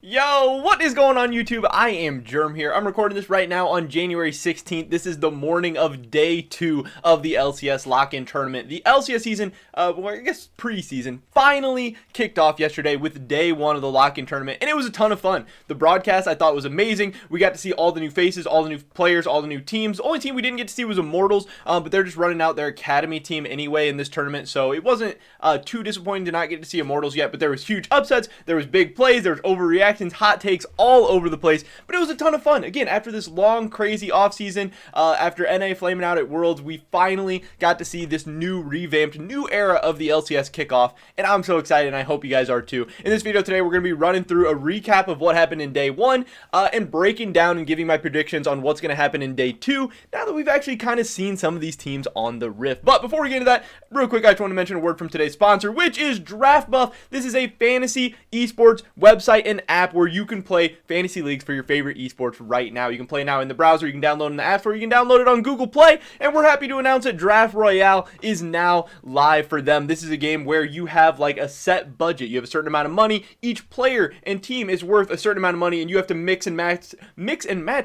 Yo, what is going on YouTube? I am Germ here. I'm recording this right now on January 16th. This is the morning of day 2 of the LCS lock-in tournament. The LCS season, well, I guess preseason, finally kicked off yesterday with day 1 of the lock-in tournament, and it was a ton of fun. The broadcast I thought was amazing. We got to see all the new faces, all the new players, all the new teams. The only team we didn't get to see was Immortals, but they're just running out their academy team anyway in this tournament, so it wasn't too disappointing to not get to see Immortals yet, but there was huge upsets, there was big plays, there was overreactions, hot takes all over the place, but it was a ton of fun. Again, after this long, crazy offseason, after NA flaming out at Worlds, we finally got to see this new, revamped, new era of the LCS kickoff, and I'm so excited, and I hope you guys are too. In this video today, we're going to be running through a recap of what happened in day 1, and breaking down and giving my predictions on what's going to happen in day 2, now that we've actually kind of seen some of these teams on the Rift. But before we get into that, real quick, I just want to mention a word from today's sponsor, which is DraftBuff. This is a fantasy esports website and app where you can play fantasy leagues for your favorite esports right now. You can play now in the browser, you can download it in the App Store, you can download it on Google Play, and we're happy to announce that Draft Royale is now live for them. This is a game where you have like a set budget. You have a certain amount of money. Each player and team is worth a certain amount of money, and you have to mix and match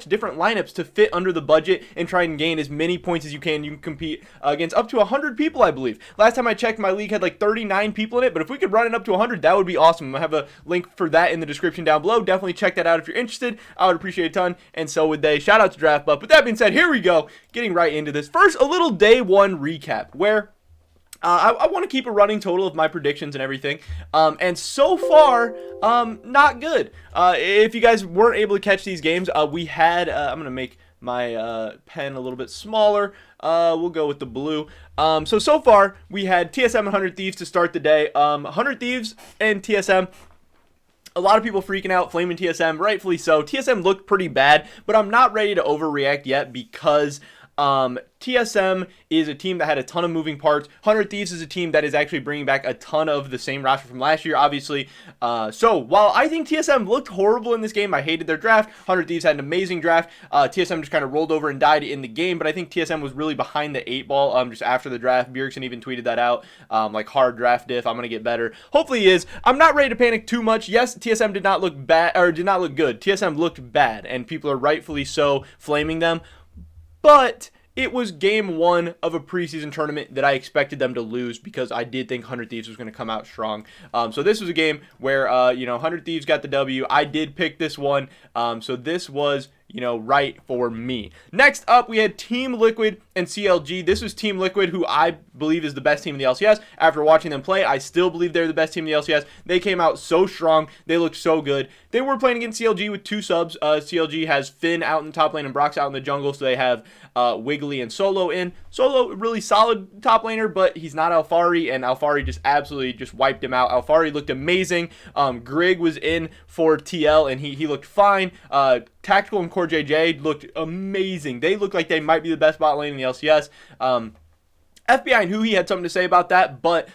different lineups to fit under the budget and try and gain as many points as you can. You can compete against up to 100 people, I believe. Last time I checked, my league had like 39 people in it, but if we could run it up to 100, that would be awesome. I have a link for that in the description down below. Definitely check that out if you're interested. I would appreciate a ton, and so would they. Shout out to DraftBuff. With that being said, here we go. Getting right into this. First, a little day 1 recap where I want to keep a running total of my predictions and everything, and so far, not good. If you guys weren't able to catch these games, we had, I'm going to make my pen a little bit smaller. We'll go with the blue. So far, we had TSM and 100 Thieves to start the day. 100 Thieves and TSM. A lot of people freaking out, flaming TSM, rightfully so. TSM looked pretty bad, but I'm not ready to overreact yet because TSM is a team that had a ton of moving parts. 100 Thieves is a team that is actually bringing back a ton of the same roster from last year, obviously. So while I think TSM looked horrible in this game, I hated their draft. 100 Thieves had an amazing draft. TSM just kind of rolled over and died in the game, but I think TSM was really behind the 8-ball just after the draft. Bjergsen even tweeted that out, like hard draft diff. I'm going to get better. Hopefully he is. I'm not ready to panic too much. Yes, TSM did not look bad, or did not look good. TSM looked bad, and people are rightfully so flaming them. But it was game 1 of a preseason tournament that I expected them to lose because I did think 100 Thieves was going to come out strong. So this was a game where, 100 Thieves got the W. I did pick this one. So this was, right for me. Next up, we had Team Liquid and CLG. This was Team Liquid, who I believe is the best team in the LCS. After watching them play, I still believe they're the best team in the LCS. They came out so strong. They looked so good. They were playing against CLG with 2 subs. CLG has Finn out in the top lane and Brox out in the jungle, so they have Wiggly and Solo in. Solo, really solid top laner, but he's not Alphari, and Alphari just absolutely just wiped him out. Alphari looked amazing. Grig was in for TL, and he looked fine. Tactical and Core JJ looked amazing. They look like they might be the best bot lane in the LCS. FBI and Huhi had something to say about that, but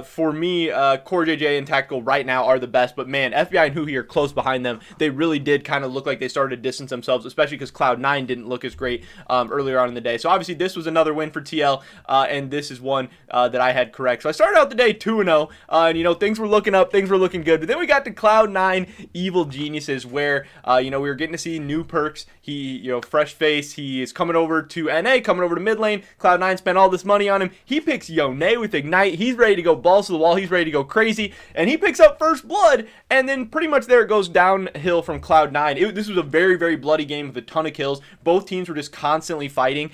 for me, Core JJ and Tactical right now are the best, but man, FBI and Huhi are close behind them. They really did kind of look like they started to distance themselves, especially because Cloud9 didn't look as great earlier on in the day. So obviously this was another win for TL, and this is one that I had correct. So I started out the day 2-0, and things were looking up, things were looking good, but then we got to Cloud9 Evil Geniuses, where we were getting to see new perks. He, fresh face, he is coming over to NA, coming over to mid lane. Cloud9 spent all this money on him. He picks Yone with Ignite. He's ready to go balls to the wall. He's ready to go crazy, and he picks up First Blood, and then pretty much there it goes downhill from Cloud9. This was a very, very bloody game with a ton of kills. Both teams were just constantly fighting.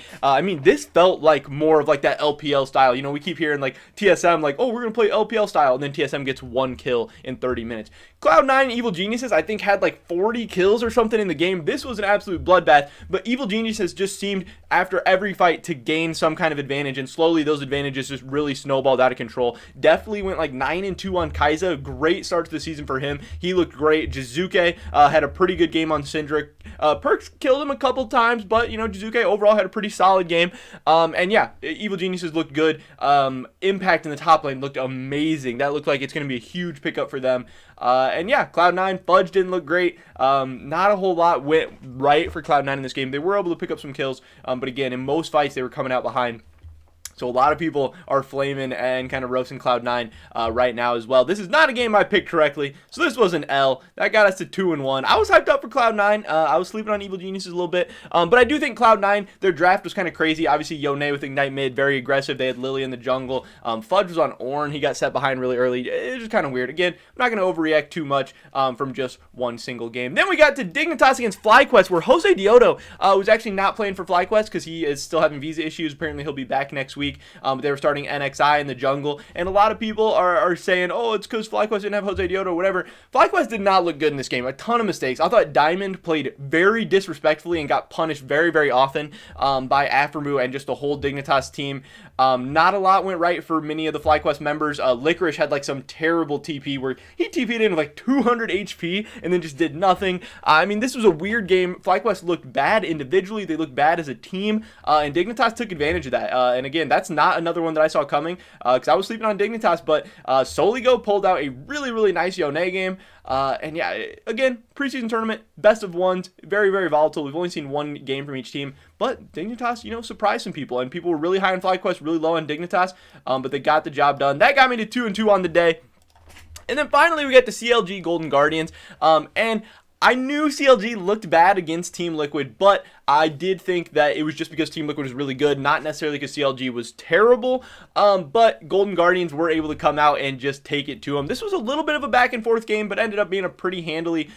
This felt like more of like that LPL style. We keep hearing like TSM like, oh, we're going to play LPL style, and then TSM gets 1 kill in 30 minutes. Cloud9 Evil Geniuses, I think, had like 40 kills or something in the game. This was an absolute bloodbath, but Evil Geniuses just seemed, after every fight, to gain some kind of advantage, and slowly those advantages just really snowballed out of control. Definitely went like 9-2 on Kai'Sa. Great start to the season for him. He looked great. Jizuke had a pretty good game on Syndric. Perks killed him a couple times, but, Jizuke overall had a pretty solid game. And yeah, Evil Geniuses looked good. Impact in the top lane looked amazing. That looked like it's going to be a huge pickup for them. And yeah, Cloud9, Fudge didn't look great. Not a whole lot went right for Cloud9 in this game. They were able to pick up some kills, but again, in most fights, they were coming out behind. So a lot of people are flaming and kind of roasting Cloud9 right now as well. This is not a game I picked correctly, so this was an L. That got us to 2-1. I was hyped up for Cloud9. I was sleeping on Evil Geniuses a little bit, but I do think Cloud9, their draft was kind of crazy. Obviously, Yone with Ignite mid, very aggressive. They had Lily in the jungle. Fudge was on Ornn. He got set behind really early. It was just kind of weird. Again, I'm not going to overreact too much from just one single game. Then we got to Dignitas against FlyQuest, where Jose Diodo was actually not playing for FlyQuest because he is still having visa issues. Apparently, he'll be back next week. They were starting NXI in the jungle, and a lot of people are saying, oh, it's because FlyQuest didn't have Jose Diodo or whatever. FlyQuest did not look good in this game. A ton of mistakes. I thought Diamond played very disrespectfully and got punished very, very often by Aphromoo and just the whole Dignitas team. Not a lot went right for many of the FlyQuest members. Licorice had like some terrible TP where he TP'd in with like 200 HP and then just did nothing. I mean, this was a weird game. FlyQuest looked bad individually. They looked bad as a team, and Dignitas took advantage of that. And again, that's not another one that I saw coming because I was sleeping on Dignitas, but Soligo pulled out a really nice Yone game. And yeah, again, preseason tournament, best of ones, very volatile. We've only seen one game from each team, but Dignitas, surprised some people, and people were really high on FlyQuest, really low on Dignitas, but they got the job done. That got me to 2-2 on the day. And then finally we get to CLG Golden Guardians, and I knew CLG looked bad against Team Liquid, but I did think that it was just because Team Liquid was really good, not necessarily because CLG was terrible, but Golden Guardians were able to come out and just take it to them. This was a little bit of a back and forth game, but ended up being a pretty handily,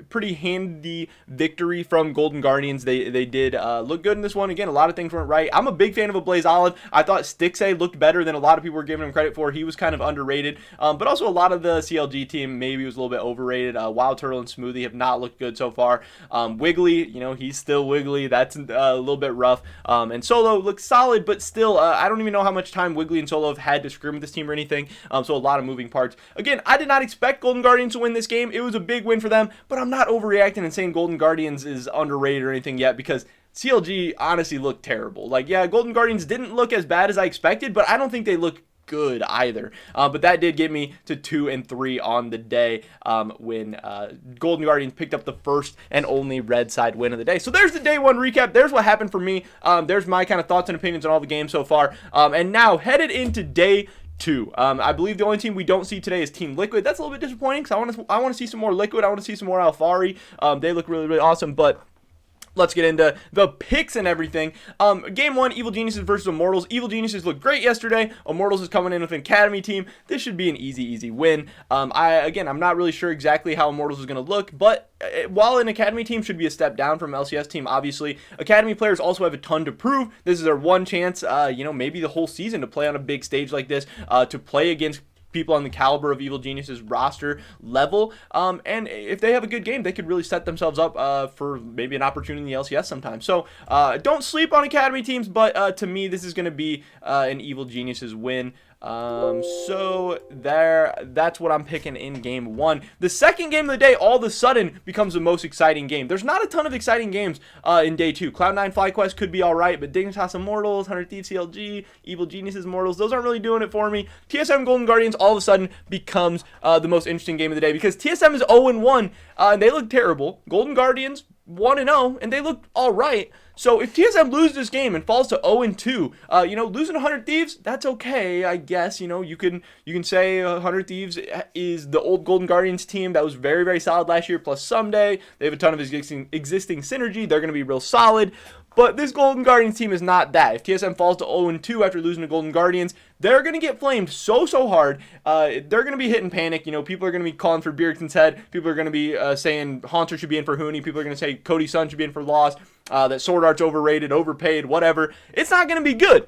pretty handy victory from Golden Guardians. They did look good in this one. Again, a lot of things went right. I'm a big fan of Ablaze Olive. I thought Stixxay looked better than a lot of people were giving him credit for. He was kind of underrated, but also a lot of the CLG team maybe was a little bit overrated. Wild Turtle and Smoothie have not looked good so far. Wiggly, he's still Wiggly. That's a little bit rough. And Solo looks solid, but still, I don't even know how much time Wiggly and Solo have had to scrim with this team or anything. So a lot of moving parts. Again, I did not expect Golden Guardians to win this game. It was a big win for them, but I'm not overreacting and saying Golden Guardians is underrated or anything yet because CLG honestly looked terrible. Like, yeah, Golden Guardians didn't look as bad as I expected, but I don't think they look good either. But that did get me to 2-3 on the day when Golden Guardians picked up the first and only red side win of the day. So there's the day one recap. There's what happened for me. There's my kind of thoughts and opinions on all the games so far. And now headed into day 2. I believe the only team we don't see today is Team Liquid. That's a little bit disappointing because I want to see some more Liquid. I want to see some more Alphari. They look really awesome, but let's get into the picks and everything. Game 1, Evil Geniuses versus Immortals. Evil Geniuses looked great yesterday. Immortals is coming in with an Academy team. This should be an easy win. I'm not really sure exactly how Immortals is going to look, but while an Academy team should be a step down from LCS team, obviously, Academy players also have a ton to prove. This is their one chance, maybe the whole season to play on a big stage like this, to play against people on the caliber of Evil Geniuses roster level, and if they have a good game, they could really set themselves up for maybe an opportunity in the LCS sometime. So don't sleep on Academy teams, but to me, this is going to be an Evil Geniuses win. So that's what I'm picking in game 1. The second game of the day all of a sudden becomes the most exciting game. There's not a ton of exciting games in day 2. Cloud9 FlyQuest could be alright, but Dignitas Immortals, 100 Thieves CLG, Evil Geniuses Immortals, those aren't really doing it for me. TSM Golden Guardians all of a sudden becomes the most interesting game of the day because TSM is 0-1 and they look terrible. Golden Guardians 1-0 and they look alright. So if TSM loses this game and falls to 0-2, losing 100 Thieves, that's okay, I guess. You can say 100 Thieves is the old Golden Guardians team that was very solid last year, plus someday they have a ton of existing synergy. They're going to be real solid. But this Golden Guardians team is not that. If TSM falls to 0-2 after losing to Golden Guardians, they're going to get flamed so hard. They're going to be hitting panic. People are going to be calling for Bjergsen's head. People are going to be saying Haunter should be in for Huni. People are going to say Cody Sun should be in for Lost. That Sword Art's overrated, overpaid, whatever. It's not going to be good.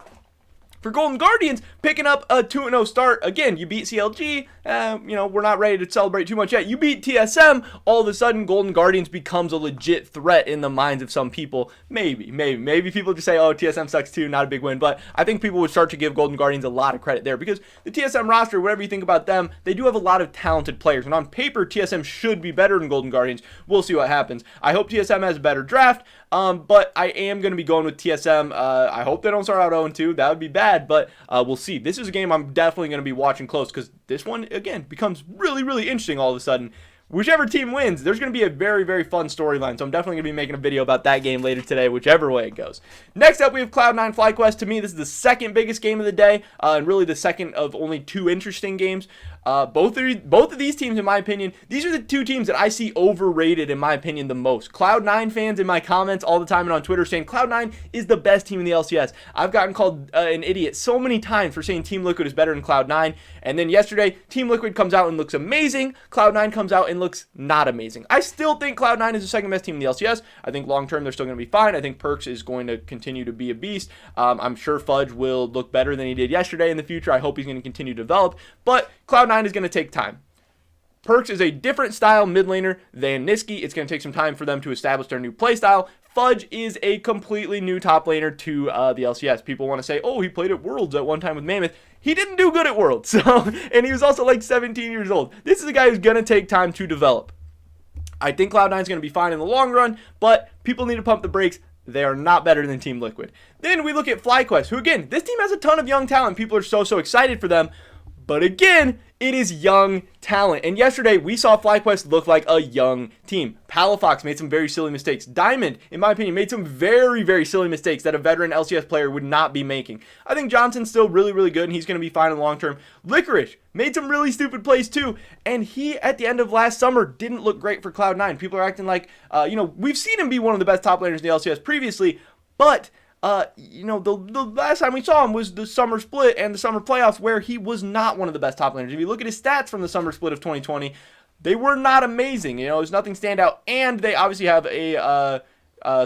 For Golden Guardians, picking up a 2-0 start, again, you beat CLG, we're not ready to celebrate too much yet. You beat TSM, all of a sudden, Golden Guardians becomes a legit threat in the minds of some people. Maybe people just say, oh, TSM sucks too, not a big win, but I think people would start to give Golden Guardians a lot of credit there, because the TSM roster, whatever you think about them, they do have a lot of talented players, and on paper, TSM should be better than Golden Guardians. We'll see what happens. I hope TSM has a better draft, but I am going to be going with TSM. I hope they don't start out 0-2. That would be bad, but we'll see. This is a game I'm definitely going to be watching close because this one, again, becomes really interesting all of a sudden. whichever team wins, there's going to be a very, very fun storyline. So I'm definitely going to be making a video about that game later today, whichever way it goes. Next up, we have Cloud9 FlyQuest. To me, this is the second biggest game of the day, and really the second of only two interesting games. Both of these teams, in my opinion, these are the two teams that I see overrated, in my opinion, the most. Cloud9 fans in my comments all the time and on Twitter saying Cloud9 is the best team in the LCS. I've gotten called an idiot so many times for saying Team Liquid is better than Cloud9. And then yesterday, Team Liquid comes out and looks amazing. Cloud9 comes out and looks not amazing. I still think Cloud9 is the second best team in the LCS. I think long term they're still going to be fine. I think Perkz is going to continue to be a beast. I'm sure Fudge will look better than he did yesterday in the future. I hope he's going to continue to develop. But Cloud9 is going to take time. Perkz is a different style mid laner than Nisqy. It's going to take some time for them to establish their new play style. Fudge is a completely new top laner to the LCS. People want to say, oh, he played at Worlds at one time with Mammoth. He didn't do good at Worlds, and he was also like 17 years old. This is a guy who's going to take time to develop. I think Cloud9 is going to be fine in the long run, but people need to pump the brakes. They are not better than Team Liquid. Then we look at FlyQuest, who again, this team has a ton of young talent. People are so excited for them. But again, it is young talent. And yesterday, we saw FlyQuest look like a young team. Palafox made some very silly mistakes. Diamond, in my opinion, made some very silly mistakes that a veteran LCS player would not be making. I think Johnson's still really good, and he's going to be fine in the long term. Licorice made some really stupid plays too, and he, at the end of last summer, didn't look great for Cloud9. People are acting like, we've seen him be one of the best top laners in the LCS previously, but the last time we saw him was the summer split and the summer playoffs where he was not one of the best top laners. If you look at his stats from the summer split of 2020, they were not amazing. There's nothing stand out. And they obviously have a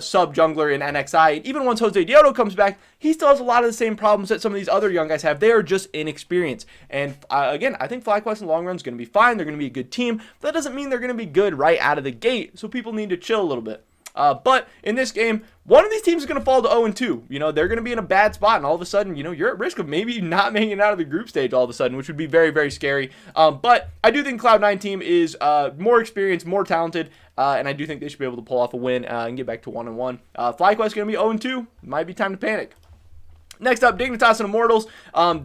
sub jungler in NXI. Even once Jose Diodo comes back, he still has a lot of the same problems that some of these other young guys have. They are just inexperienced. And again, I think FlyQuest in the long run is going to be fine. They're going to be a good team. That doesn't mean they're going to be good right out of the gate. So people need to chill a little bit. But in this game, one of these teams is going to fall to 0-2. They're going to be in a bad spot, and all of a sudden, you're at risk of maybe not making it out of the group stage all of a sudden, which would be very scary. But I do think Cloud9 team is more experienced, more talented, and I do think they should be able to pull off a win and get back to 1-1. FlyQuest is going to be 0-2. Might be time to panic. Next up, Dignitas and Immortals.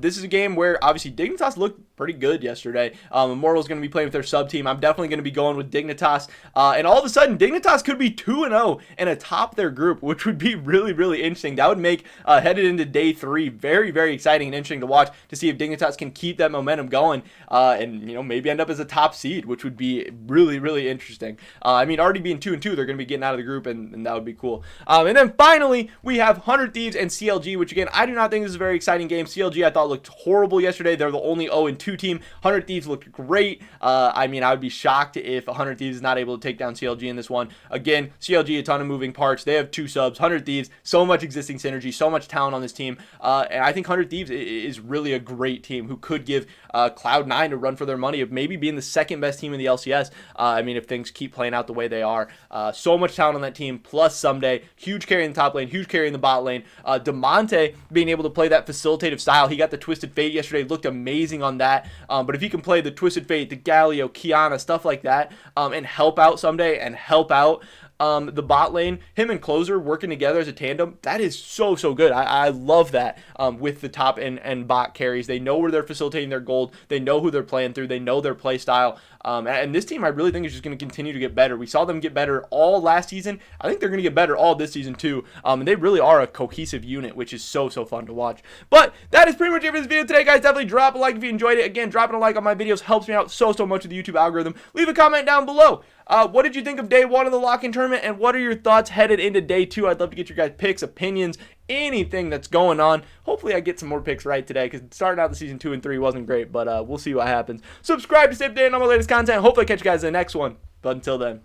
This is a game where, obviously, Dignitas looked pretty good yesterday. Immortals going to be playing with their sub team. I'm definitely going to be going with Dignitas. And all of a sudden, Dignitas could be 2-0 and atop their group, which would be really interesting. That would make, headed into day 3, very exciting and interesting to watch to see if Dignitas can keep that momentum going and, maybe end up as a top seed, which would be really interesting. Already being 2-2, they're going to be getting out of the group, and that would be cool. And then finally, we have 100 Thieves and CLG, which again, I do not think this is a very exciting game. CLG, I thought, looked horrible yesterday. They're the only 0-2 team. 100 Thieves looked great. I would be shocked if 100 Thieves is not able to take down CLG in this one. Again, CLG, a ton of moving parts. They have 2 subs. 100 Thieves, so much existing synergy, so much talent on this team. And I think 100 Thieves is really a great team who could give Cloud9 a run for their money of maybe being the second best team in the LCS. If things keep playing out the way they are. So much talent on that team, plus Someday. Huge carry in the top lane, huge carry in the bot lane. Damonte being able to play that facilitative style. He got the Twisted Fate yesterday, looked amazing on that. But if he can play the Twisted Fate, the Galio, Kiana, stuff like that, and help out Someday and help out the bot lane, him and Closer working together as a tandem, that is so good. I love that with the top and bot carries. They know where they're facilitating their gold. They know who they're playing through. They know their play style. And this team, I really think, is just going to continue to get better. We saw them get better all last season. I think they're going to get better all this season too. And they really are a cohesive unit, which is so fun to watch. But that is pretty much it for this video today, guys. Definitely drop a like if you enjoyed it. Again, dropping a like on my videos helps me out so much with the YouTube algorithm. Leave a comment down below. What did you think of day 1 of the lock-in tournament, and what are your thoughts headed into day 2? I'd love to get your guys' picks, opinions, anything that's going on. Hopefully I get some more picks right today, because starting out the season 2 and 3 wasn't great, but we'll see what happens. Subscribe to stay updated on my latest content. Hopefully I catch you guys in the next one. But until then,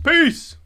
peace!